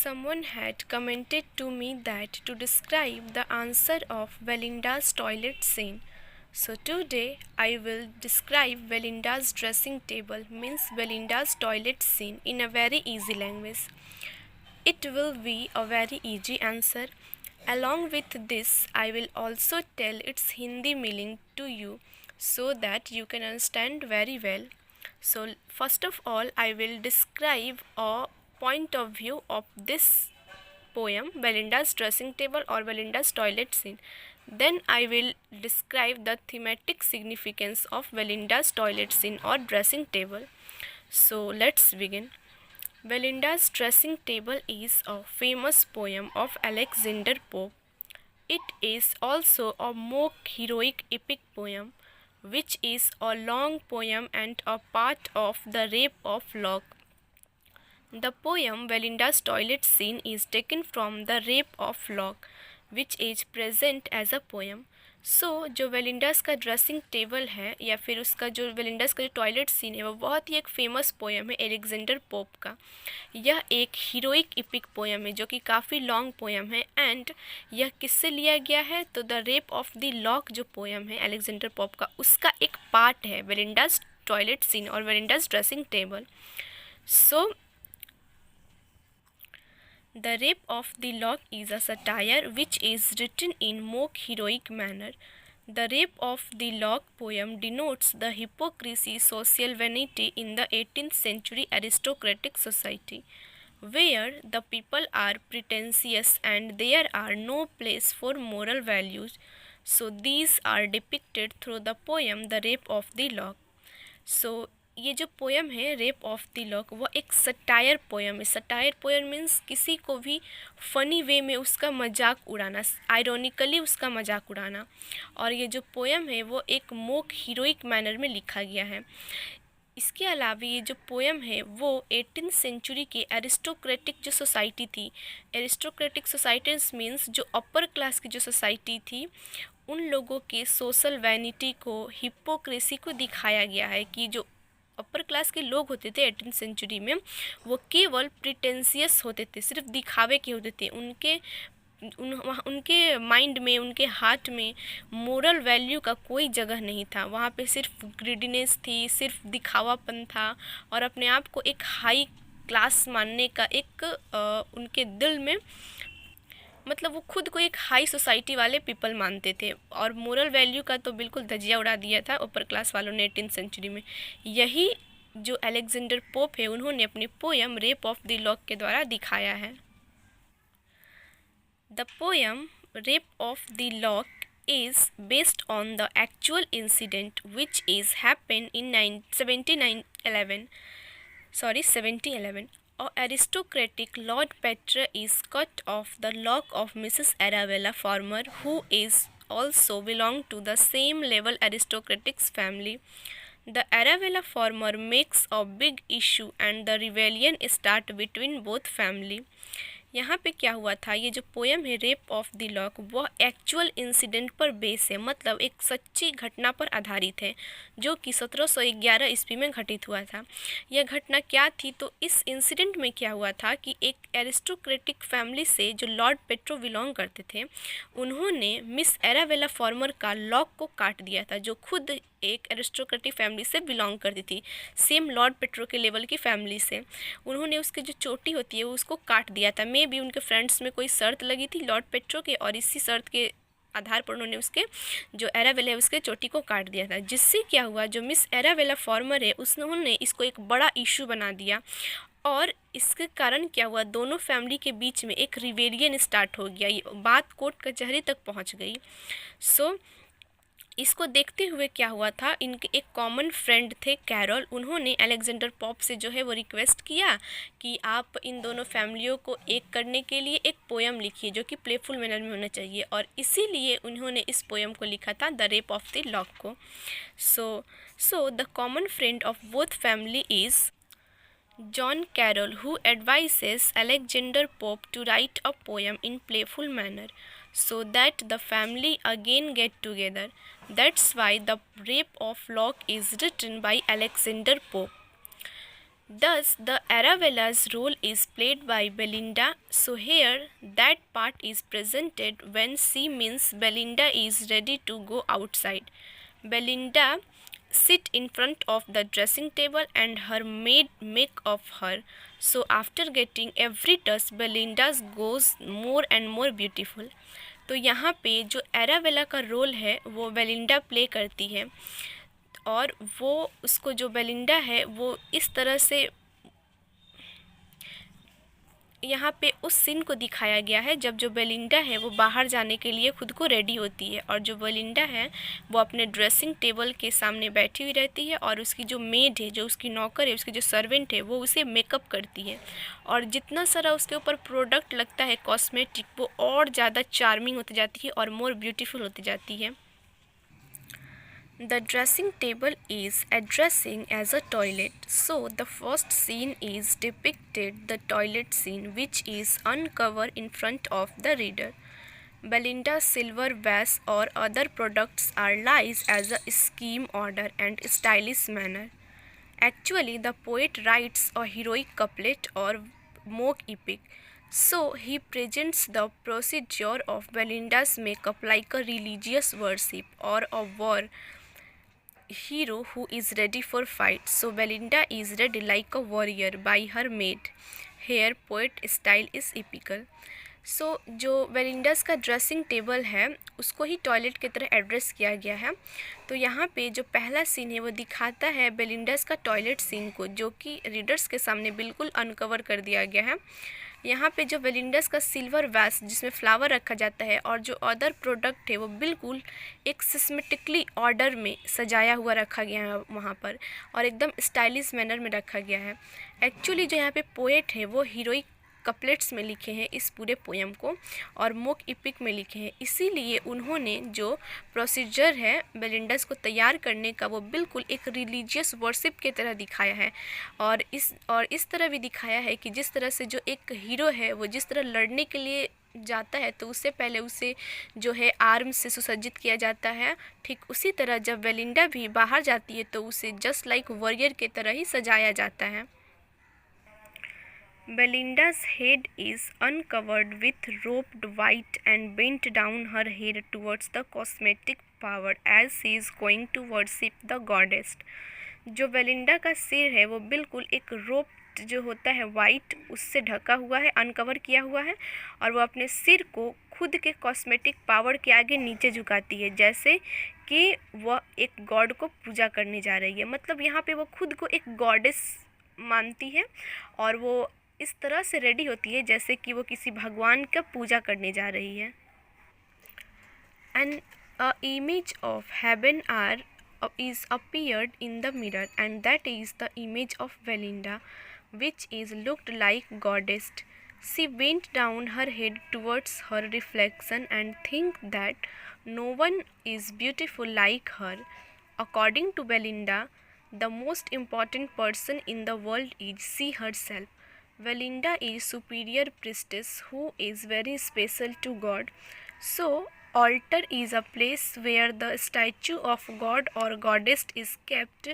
Someone had commented to me that to describe the answer of Belinda's toilet scene. So today I will describe Belinda's dressing table means Belinda's toilet scene in a very easy language. It will be a very easy answer. Along with this, I will also tell its Hindi meaning to you so that you can understand very well. So, first of all, I will describe a point of view of this poem, Belinda's dressing table or Belinda's toilet scene. Then I will describe the thematic significance of Belinda's toilet scene or dressing table. So, let's begin. Belinda's dressing table is a famous poem of Alexander Pope. It is also a mock heroic epic poem, which is a long poem and a part of the Rape of Lock. The poem Belinda's toilet scene is taken from the Rape of Lock, which is present as a poem. जो बेलिंडास का dressing table है या फिर उसका जो बेलिंडास का जो toilet scene है वो बहुत ही एक फेमस पोएम है एलेक्जेंडर पोप का। यह एक हीरोइक इपिक पोएम है जो कि काफ़ी लॉन्ग पोएम है एंड यह किससे लिया गया है तो the rape of the lock जो पोएम है एलेक्जेंडर पोप का उसका एक पार्ट है बेलिंडास टॉयलेट सीन और Belinda's dressing table. The Rape of the Lock is a satire which is written in mock heroic manner. The Rape of the Lock poem denotes the hypocrisy, social vanity in the 18th century aristocratic society, where the people are pretentious and there are no place for moral values. So these are depicted through the poem The Rape of the Lock. ये जो poem है rape of the lock वो एक satire poem है। Satire poem means किसी को भी funny way में उसका मजाक उड़ाना, आयरॉनिकली उसका मजाक उड़ाना। और ये जो पोएम है वो एक मोक हीरोइक मैनर में लिखा गया है। इसके अलावा ये जो पोएम है वो 18th सेंचुरी के एरिस्टोक्रेटिक जो सोसाइटी थी, एरिस्टोक्रेटिक सोसाइटीज़ मीन्स जो अपर क्लास की जो सोसाइटी थी उन लोगों के सोशल वैनिटी को, हिपोक्रेसी को दिखाया गया है कि जो अपर क्लास के लोग होते थे 18th सेंचुरी में वो केवल प्रिटेंशियस होते थे, सिर्फ दिखावे के होते थे। उनके माइंड में, उनके हार्ट में मोरल वैल्यू का कोई जगह नहीं था। वहाँ पे सिर्फ ग्रीडीनेस थी, सिर्फ दिखावापन था और अपने आप को एक हाई क्लास मानने का एक उनके दिल में, मतलब वो खुद को एक हाई सोसाइटी वाले पीपल मानते थे और मोरल वैल्यू का तो बिल्कुल धजिया उड़ा दिया था अपर क्लास वालों ने 18th सेंचुरी में। यही जो अलेक्जेंडर पोप है उन्होंने अपने poem rape of the lock के द्वारा दिखाया है। The poem rape of the lock is based on the actual incident which is happened in 1711. A aristocratic Lord Petre is cut off the lock of Mrs. Arabella Farmer, who is also belong to the same level aristocratic family. The Arabella Farmer makes a big issue and the rebellion start between both family. यहाँ पे क्या हुआ था, ये जो poem है rape of the lock वह actual incident पर बेस है, मतलब एक सच्ची घटना पर आधारित है जो कि 1711 ईस्वी में घटित हुआ था। यह घटना क्या थी तो इस इंसिडेंट में क्या हुआ था कि एक एरिस्टोक्रेटिक फैमिली से जो लॉर्ड पेट्रो बिलोंग करते थे उन्होंने मिस एराबेला फॉर्मर का लॉक को काट दिया था, जो खुद एक एरिस्टोक्रेटिक फैमिली से बिलोंग करती थी, सेम लॉर्ड पेट्रो के लेवल की फैमिली से। उन्होंने उसकी जो चोटी होती है उसको काट दिया था। मे भी उनके फ्रेंड्स में कोई शर्त लगी थी लॉर्ड पेट्रो के और इसी शर्त के आधार पर उन्होंने उसके जो एराबेला है उसके चोटी को काट दिया था, जिससे क्या हुआ जो मिस एराबेला फॉर्मर है उन्होंने इसको एक बड़ा इशू बना दिया और इसके कारण क्या हुआ दोनों फैमिली के बीच में एक रिवेलियन स्टार्ट हो गया। ये बात कोर्ट कचहरी तक पहुंच गई। इसको देखते हुए क्या हुआ था, इनके एक कॉमन फ्रेंड थे कैरोल, उन्होंने अलेक्जेंडर पॉप से जो है वो रिक्वेस्ट किया कि आप इन दोनों फैमिलियों को एक करने के लिए एक पोएम लिखिए जो कि प्लेफुल मैनर में होना चाहिए और इसीलिए उन्होंने इस पोएम को लिखा था the rape of the lock को। So the common friend of both family is John Carroll, who advises Alexander Pope to write a poem in playful manner so that the family again get together. That's why the Rape of Lock is written by Alexander Pope. Thus, the Arabella's role is played by Belinda. So here, that part is presented when she means Belinda is ready to go outside. Belinda sit in front of the dressing table and her maid make of her. So after getting every touch, Belinda goes more and more beautiful. तो यहाँ पे जो Arabella का role है वो Belinda play करती है, और वो उसको जो बेलिंडा है वो इस तरह से यहाँ पे उस सीन को दिखाया गया है जब जो बेलिंडा है वो बाहर जाने के लिए खुद को रेडी होती है, और जो बेलिंडा है वो अपने ड्रेसिंग टेबल के सामने बैठी हुई रहती है, और उसकी जो मेड है, जो उसकी नौकर है, उसकी जो सर्वेंट है, वो उसे मेकअप करती है, और जितना सारा उसके ऊपर प्रोडक्ट लगता है कॉस्मेटिक, वो और ज़्यादा चार्मिंग होती जाती है और मोर ब्यूटीफुल होती जाती है. The dressing table is addressing as a toilet. So the first scene is depicted the toilet scene, which is uncovered in front of the reader. Belinda's silver vase or other products are lies as a scheme, order and stylish manner. Actually, the poet writes a heroic couplet or mock epic. So he presents the procedure of Belinda's makeup like a religious worship or a war hero who is ready for fight. So Belinda is ready like a warrior by her maid. Here poet style is epical. सो जो बेलिंडास का dressing table है उसको ही toilet की तरह address किया गया है. तो यहाँ पे जो पहला सीन है वो दिखाता है बेलिंडास का टॉयलेट सीन को, जो कि रीडर्स के सामने बिल्कुल अनकवर कर दिया गया है. यहाँ पे जो बेलिंडास का सिल्वर वैस जिसमें फ्लावर रखा जाता है और जो अदर प्रोडक्ट है वो बिल्कुल एक सिस्मेटिकली ऑर्डर में सजाया हुआ रखा गया है वहाँ पर, और एकदम स्टाइलिश मैनर में रखा गया है. एक्चुअली जो यहाँ पे पोएट है वो हीरोइक कपलेट्स में लिखे हैं इस पूरे पोएम को, और मोक इपिक में लिखे हैं. इसीलिए उन्होंने जो प्रोसीजर है बेलिंडास को तैयार करने का वो बिल्कुल एक रिलीजियस वर्शिप की तरह दिखाया है, और इस तरह भी दिखाया है कि जिस तरह से जो एक हीरो है वो जिस तरह लड़ने के लिए जाता है तो उससे पहले उसे जो है आर्म से सुसज्जित किया जाता है, ठीक उसी तरह जब बेलिंडा भी बाहर जाती है तो उसे जस्ट लाइक वॉरियर की तरह ही सजाया जाता है. Belinda's head is uncovered with roped white and bent down her head towards the cosmetic power as she is going to worship the goddess. जो बेलिंडा का सिर है वो बिल्कुल एक रोप जो होता है वाइट उससे ढका हुआ है, अनकवर किया हुआ है, और वो अपने सिर को खुद के कॉस्मेटिक पावर के आगे नीचे झुकाती है जैसे कि वह एक गॉड को पूजा करने जा रही है. मतलब यहाँ पे वो खुद को एक गॉडेस मानती है और वो इस तरह से रेडी होती है जैसे कि वो किसी भगवान का पूजा करने जा रही है. And a image of heaven are is appeared in the mirror, and that is the image of Belinda, which is looked like goddess. She bent down her head towards her reflection and think that no one is beautiful like her. According to Belinda, the most important person in the world is she herself. Belinda is superior priestess who is very special to God. So altar is a place where the statue of God or goddess is kept.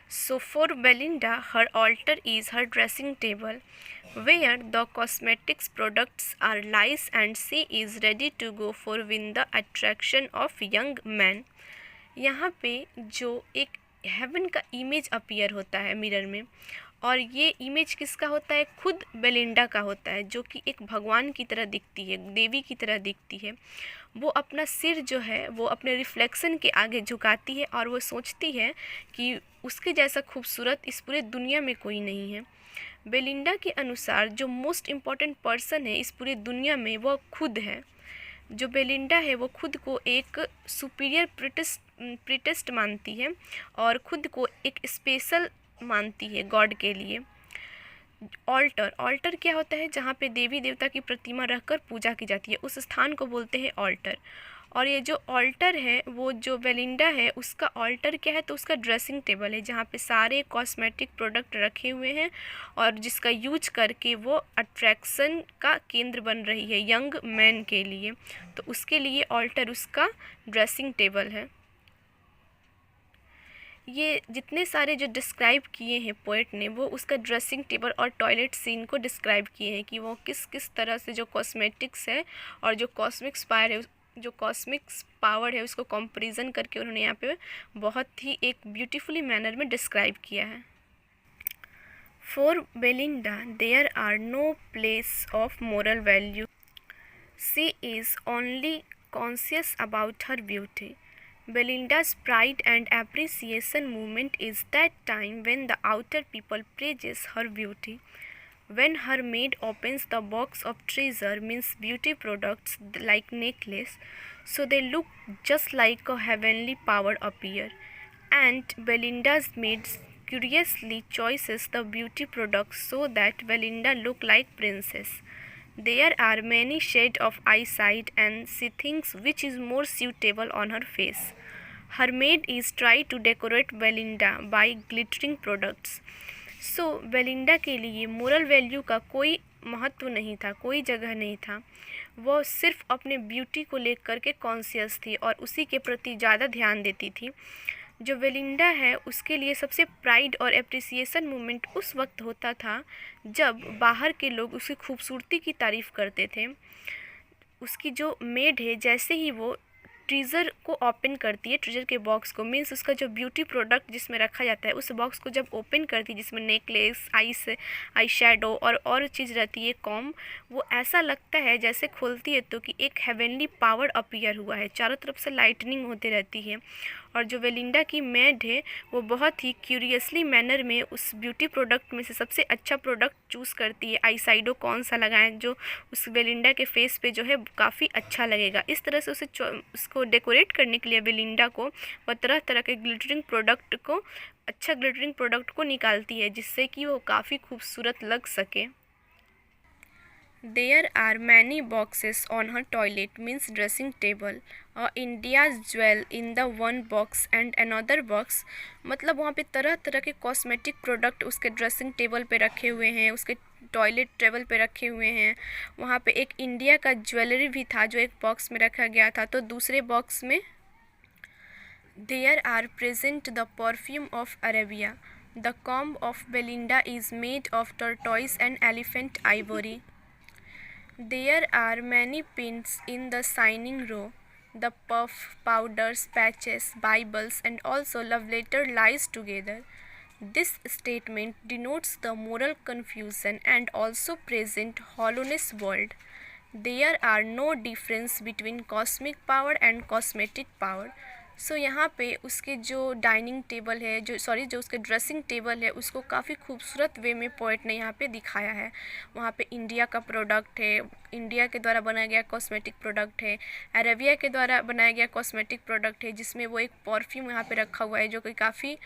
So for Belinda, her altar is her dressing table, where the cosmetics products are lies, and she is ready to go for win the attraction of young men. यहाँ पे जो एक haven का image appear होता है mirror में, और ये इमेज किसका होता है? खुद बेलिंडा का होता है, जो कि एक भगवान की तरह दिखती है, देवी की तरह दिखती है. वो अपना सिर जो है वो अपने रिफ्लेक्शन के आगे झुकाती है और वो सोचती है कि उसके जैसा खूबसूरत इस पूरे दुनिया में कोई नहीं है. बेलिंडा के अनुसार जो मोस्ट इम्पॉर्टेंट पर्सन है इस पूरी दुनिया में वो खुद है. जो बेलिंडा है वो खुद को एक सुपीरियर प्रिटेस्ट मानती है और खुद को एक स्पेशल मानती है गॉड के लिए. ऑल्टर क्या होता है? जहाँ पे देवी देवता की प्रतिमा रखकर पूजा की जाती है, उस स्थान को बोलते हैं ऑल्टर. और ये जो ऑल्टर है वो जो बेलिंडा है उसका ऑल्टर क्या है? तो उसका ड्रेसिंग टेबल है जहाँ पे सारे कॉस्मेटिक प्रोडक्ट रखे हुए हैं और जिसका यूज करके वो अट्रैक्शन का केंद्र बन रही है यंग मैन के लिए. तो उसके लिए ऑल्टर उसका ड्रेसिंग टेबल है. ये जितने सारे जो डिस्क्राइब किए हैं पोएट ने, वो उसका ड्रेसिंग टेबल और टॉयलेट सीन को डिस्क्राइब किए हैं कि वो किस किस तरह से जो कॉस्मेटिक्स है और जो कॉस्मिक्स पावर है उसको कंपैरिजन करके उन्होंने यहाँ पे बहुत ही एक ब्यूटीफुली मैनर में डिस्क्राइब किया है। For Belinda there are no place of moral value, she is only conscious about her beauty. Belinda's pride and appreciation movement is that time when the outer people praises her beauty. When her maid opens the box of treasure, means beauty products like necklace, so they look just like a heavenly power appear. And Belinda's maid curiously chooses the beauty products so that Belinda look like princess. There are many shades of eyesight and she thinks which is more suitable on her face. Her maid is try to decorate Belinda by glittering products. So Belinda के लिए moral value का कोई महत्व नहीं था, कोई जगह नहीं था। वो सिर्फ अपने ब्यूटी को लेकर के कॉन्शियस थी और उसी के प्रति ज़्यादा ध्यान देती थी। जो बेलिंडा है उसके लिए सबसे प्राइड और एप्रिसिएशन मोमेंट उस वक्त होता था जब बाहर के लोग उसकी खूबसूरती की तारीफ़ करते थे। उसकी जो मेड है जैसे ही वो ट्रीज़र को ओपन करती है, ट्रीज़र के बॉक्स को, मीन्स उसका जो ब्यूटी प्रोडक्ट जिसमें रखा जाता है उस बॉक्स को जब ओपन करती है जिसमें नेकलेस, आई शेडो और चीज़ रहती है कॉम, वो ऐसा लगता है जैसे खोलती है तो कि एक हेवनली पावर अपीयर हुआ है, चारों तरफ से लाइटनिंग होती रहती है। और जो बेलिंडा की मेड है वो बहुत ही क्यूरियसली मैनर में उस ब्यूटी प्रोडक्ट में से सबसे अच्छा प्रोडक्ट चूज़ करती है, आई शेडो कौन सा लगाएं जो उस बेलिंडा के फेस पे जो है काफ़ी अच्छा लगेगा। इस तरह से उसको डेकोरेट करने के लिए बेलिंडा को वह तरह तरह के ग्लिटरिंग प्रोडक्ट को निकालती है जिससे कि वो काफ़ी खूबसूरत लग सके। There are many boxes on her toilet means dressing table. India's jewel in the one box and another box, मतलब वहाँ पे तरह तरह के कॉस्मेटिक प्रोडक्ट उसके ड्रेसिंग टेबल पे रखे हुए हैं, उसके टॉयलेट टेबल पे रखे हुए हैं। वहाँ पे एक इंडिया का ज्वेलरी भी था जो एक बॉक्स में रखा गया था। तो दूसरे बॉक्स में There are present the perfume of Arabia. The comb of Belinda is made of tortoise and elephant ivory. There are many pins in the shining row. The puff, powders, patches, Bibles, and also love letter lies together. This statement denotes the moral confusion and also present hollowness world. There are no difference between cosmic power and cosmetic power. सो यहाँ पे उसके जो dining table है जो उसके dressing table है उसको काफ़ी खूबसूरत वे में पोएट ने यहाँ पे दिखाया है। वहाँ पे इंडिया का प्रोडक्ट है, इंडिया के द्वारा बनाया गया कॉस्मेटिक प्रोडक्ट है, अरेबिया के द्वारा बनाया गया कॉस्मेटिक प्रोडक्ट है जिसमें वो एक परफ्यूम यहाँ पे रखा हुआ है जो कि काफ़ी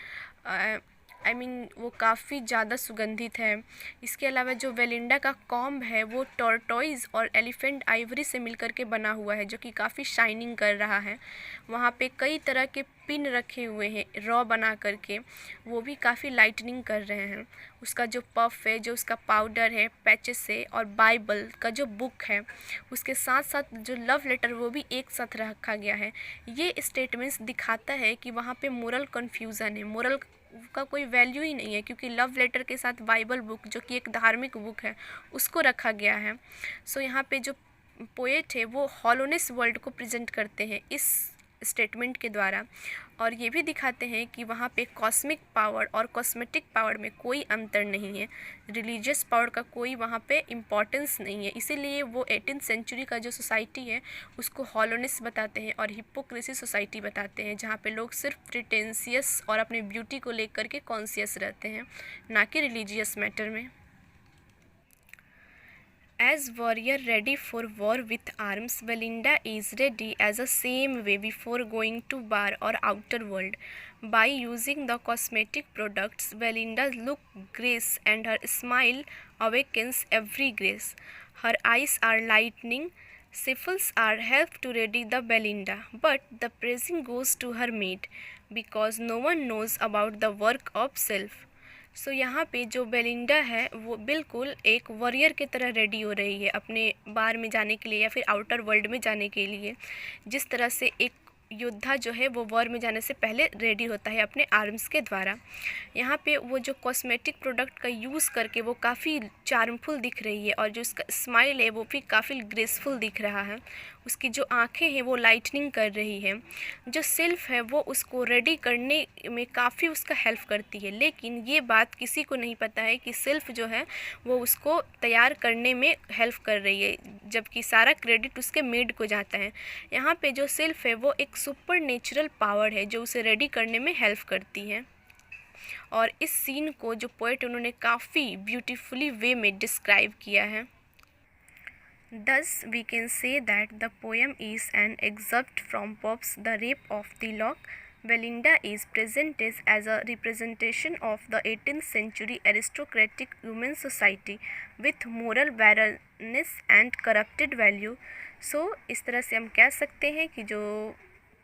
वो काफ़ी ज़्यादा सुगंधित है। इसके अलावा जो बेलिंडा का कॉम्ब है वो टॉर्टोइज़ और एलिफेंट आइवरी से मिलकर के बना हुआ है जो कि काफ़ी शाइनिंग कर रहा है। वहाँ पे कई तरह के पिन रखे हुए हैं रॉ बना करके, वो भी काफ़ी लाइटनिंग कर रहे हैं। उसका जो पफ है, जो उसका पाउडर है, पैचेस है और बाइबल का जो बुक है, उसके साथ साथ जो लव लेटर वो भी एक साथ रखा गया है। ये स्टेटमेंट्स दिखाता है कि वहाँ पे मोरल कन्फ्यूज़न है, मोरल का कोई वैल्यू ही नहीं है क्योंकि लव लेटर के साथ बाइबल बुक जो कि एक धार्मिक बुक है उसको रखा गया है। सो यहाँ पे जो पोएट है वो हॉलोनेस वर्ल्ड को प्रेजेंट करते हैं इस स्टेटमेंट के द्वारा और ये भी दिखाते हैं कि वहाँ पे कॉस्मिक पावर और कॉस्मेटिक पावर में कोई अंतर नहीं है, रिलीजियस पावर का कोई वहाँ पे इम्पोर्टेंस नहीं है। इसीलिए वो 18th सेंचुरी का जो सोसाइटी है उसको हॉलोनेस बताते हैं और हिपोक्रेसी सोसाइटी बताते हैं जहाँ पे लोग सिर्फ प्रिटेंशियस और अपने ब्यूटी को लेकर के कॉन्शियस रहते हैं, ना कि रिलीजियस मैटर में। As warrior ready for war with arms, Belinda is ready as a same way before going to bar or outer world. By using the cosmetic products, Belinda's look grace and her smile awakens every grace. Her eyes are lightning, shuffles are help to ready the Belinda, but the praising goes to her maid because no one knows about the work of self. सो यहाँ पे जो Belinda है वो बिल्कुल एक warrior की तरह ready हो रही है अपने बार में जाने के लिए या फिर आउटर वर्ल्ड में जाने के लिए। जिस तरह से एक योद्धा जो है वो वॉर में जाने से पहले रेडी होता है अपने आर्म्स के द्वारा। यहाँ पे वो जो कॉस्मेटिक प्रोडक्ट का यूज़ करके वो काफ़ी चार्मफुल दिख रही है और जो उसका स्माइल है वो भी काफ़ी ग्रेसफुल दिख रहा है। उसकी जो आंखें हैं वो लाइटनिंग कर रही है। जो सिल्फ है वो उसको रेडी करने में काफ़ी उसका हेल्प करती है, लेकिन ये बात किसी को नहीं पता है कि सिल्फ जो है वो उसको तैयार करने में हेल्प कर रही है, जबकि सारा क्रेडिट उसके मेड को जाता है। यहाँ पे जो सिल्फ है वो एक सुपर नेचुरल पावर है जो उसे रेडी करने में हेल्प करती है। और इस सीन को जो पोएट उन्होंने काफ़ी ब्यूटीफुली वे में डिस्क्राइब किया है। Thus, we can say that the poem is an excerpt from Pope's The Rape of the Lock. Belinda is presented as a representation of the 18th century aristocratic human society with moral barrenness and corrupted value. So, इस तरह से हम कह सकते हैं कि जो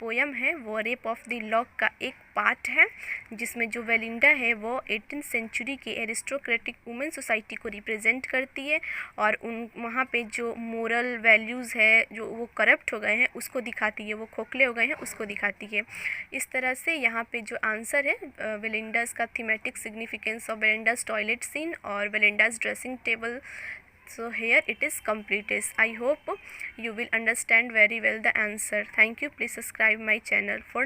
poem है वो रेप ऑफ द लॉक का एक पार्ट है, जिसमें जो वेलिंडा है वो 18th सेंचुरी के एरिस्टोक्रेटिक वुमेन सोसाइटी को रिप्रेजेंट करती है और उन वहाँ पे जो मोरल वैल्यूज़ है जो वो करप्ट हो गए हैं उसको दिखाती है, वो खोखले हो गए हैं उसको दिखाती है। इस तरह से यहाँ पे जो आंसर है वेलिंडाज का thematic significance of Belinda's toilet scene और Belinda's dressing table. So here it is completed. I hope you will understand very well the answer. Thank you. Please subscribe my channel for